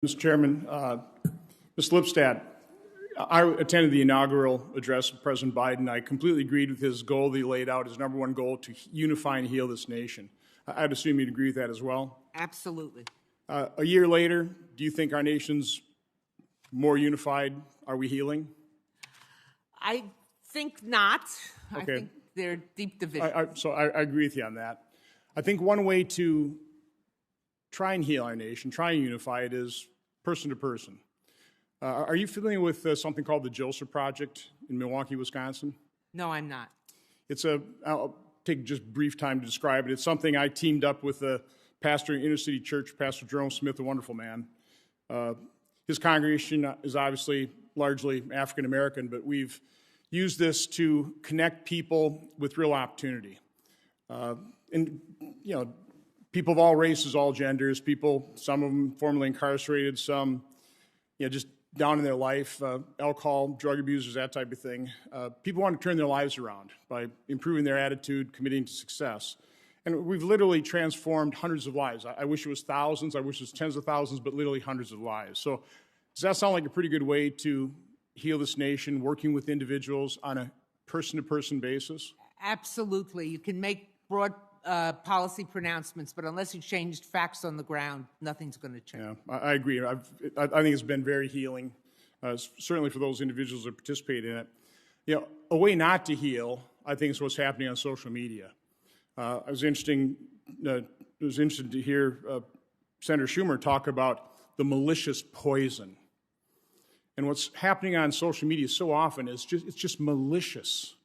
Mr. Chairman, Ms. Lipstadt, I attended the inaugural address of President Biden. I completely agreed with his goal that he laid out, his number one goal, to unify and heal this nation. I'd assume you'd agree with that as well. Absolutely. A year later, do you think our nation's more unified? Are we healing? I think not. Okay. I think there are deep divisions. So I agree with you on that. I think one way to try and heal our nation, try and unify it, is person to person. Are you familiar with something called the Joseph Project in Milwaukee, Wisconsin? No, I'm not. I'll take just brief time to describe it. It's something I teamed up with a pastor in inner city church, Pastor Jerome Smith, a wonderful man. His congregation is obviously largely African American, but we've used this to connect people with real opportunity. And, you know, people of all races, all genders, people, some of them formerly incarcerated, some, just down in their life, alcohol, drug abusers, that type of thing. People want to turn their lives around by improving their attitude, committing to success. And we've literally transformed hundreds of lives. I wish it was thousands, I wish it was tens of thousands, but literally hundreds of lives. So does that sound like a pretty good way to heal this nation, working with individuals on a person-to-person basis? Absolutely. You can make broad policy pronouncements, but unless you changed facts on the ground, nothing's going to change. Yeah, I agree. I think it's been very healing, certainly for those individuals that participate in it. A way not to heal, I think, is what's happening on social media. It was interesting to hear Senator Schumer talk about the malicious poison. And what's happening on social media so often is it's just malicious.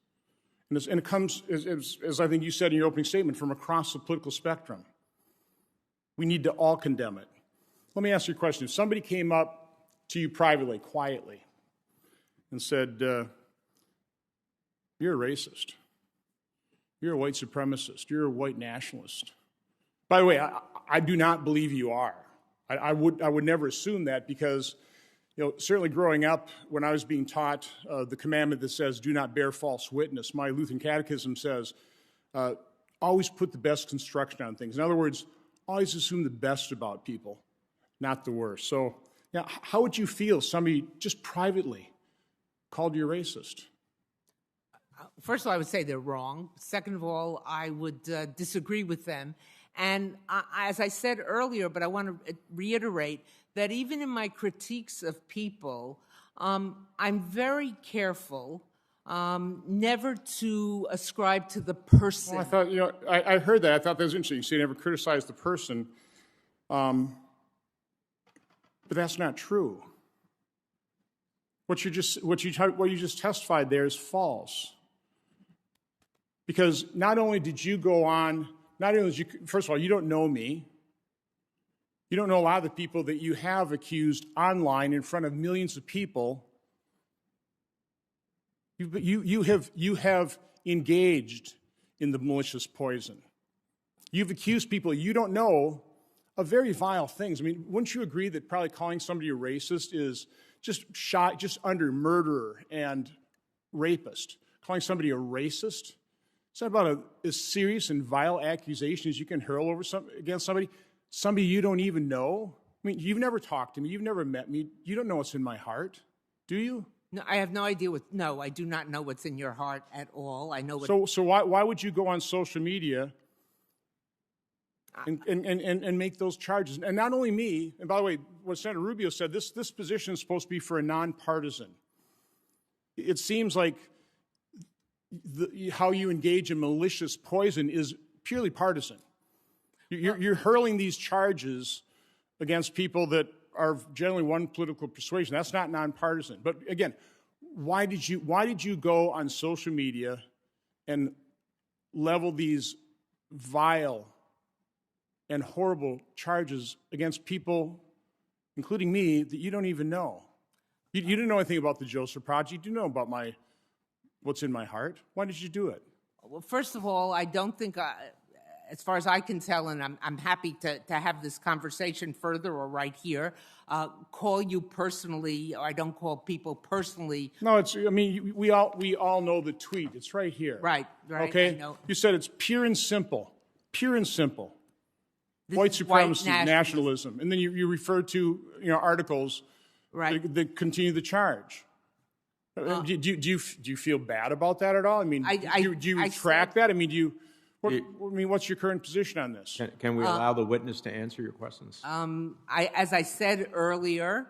And it comes, as I think you said in your opening statement, from across the political spectrum. We need to all condemn it. Let me ask you a question. If somebody came up to you privately, quietly, and said, you're a racist, you're a white supremacist, you're a white nationalist. By the way, I do not believe you are. I would never assume that, because certainly growing up, when I was being taught the commandment that says, do not bear false witness, my Lutheran catechism says, always put the best construction on things. In other words, always assume the best about people, not the worst. So, how would you feel if somebody just privately called you a racist? First of all, I would say they're wrong. Second of all, I would disagree with them. And as I said earlier, but I want to reiterate, that even in my critiques of people, I'm very careful never to ascribe to the person. Well, I thought, I heard that. I thought that was interesting. You say you never criticize the person, but that's not true. What you just testified there is false. Because not only did you go on, first of all, you don't know me. You don't know a lot of the people that you have accused online in front of millions of people. You have engaged in the malicious poison. You've accused people you don't know of very vile things. I mean, wouldn't you agree that probably calling somebody a racist is just under murderer and rapist? Calling somebody a racist? Is that about as serious and vile accusation as you can hurl against somebody you don't even know? I mean, you've never talked to me. You've never met me. You don't know what's in my heart, do you? No, I have no idea no, I do not know what's in your heart at all. I know what... So why would you go on social media and make those charges? And not only me, and by the way, what Senator Rubio said, this position is supposed to be for a nonpartisan. It seems like how you engage in malicious poison is purely partisan. You're hurling these charges against people that are generally one political persuasion. That's not nonpartisan. But again, why did you go on social media and level these vile and horrible charges against people, including me, that you don't even know? You didn't know anything about the Joseph Project. You didn't know about what's in my heart. Why did you do it? Well, first of all, I don't think, as far as I can tell, and I'm happy to have this conversation further or right here, call you personally, or I don't call people personally. No, we all know the tweet. It's right here. Right. Okay? I know. You said it's pure and simple. Pure and simple. This white is supremacy, nationalism. And then you refer to articles right? that continue the charge. Do you feel bad about that at all? I mean, do you retract that? I mean, what's your current position on this? Can we allow the witness to answer your questions? As I said earlier,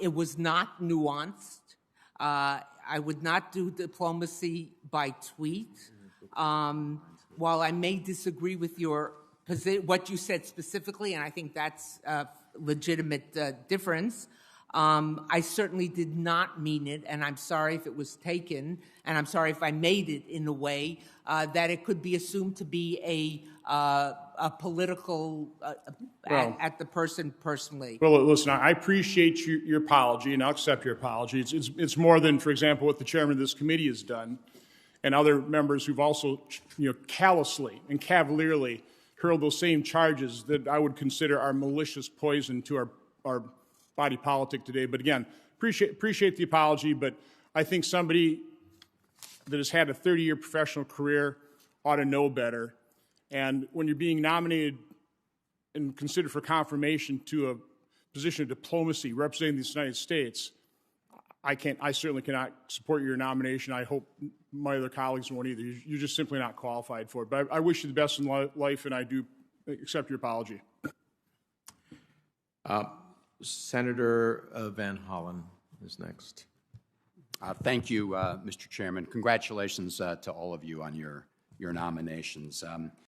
it was not nuanced. I would not do diplomacy by tweet. While I may disagree with what you said specifically, and I think that's a legitimate difference, I certainly did not mean it, and I'm sorry if it was taken, and I'm sorry if I made it in a way that it could be assumed to be a political at the person personally. Well, listen, I appreciate your apology, and I'll accept your apology. It's more than, for example, what the chairman of this committee has done, and other members who've also, callously and cavalierly hurled those same charges that I would consider are malicious poison to our body politic today. But again, appreciate the apology, but I think somebody that has had a 30-year professional career ought to know better. And when you're being nominated and considered for confirmation to a position of diplomacy representing the United States, I certainly cannot support your nomination. I hope my other colleagues won't either. You're just simply not qualified for it. But I wish you the best in life, and I do accept your apology. Senator Van Hollen is next. Thank you, Mr. Chairman. Congratulations to all of you on your nominations.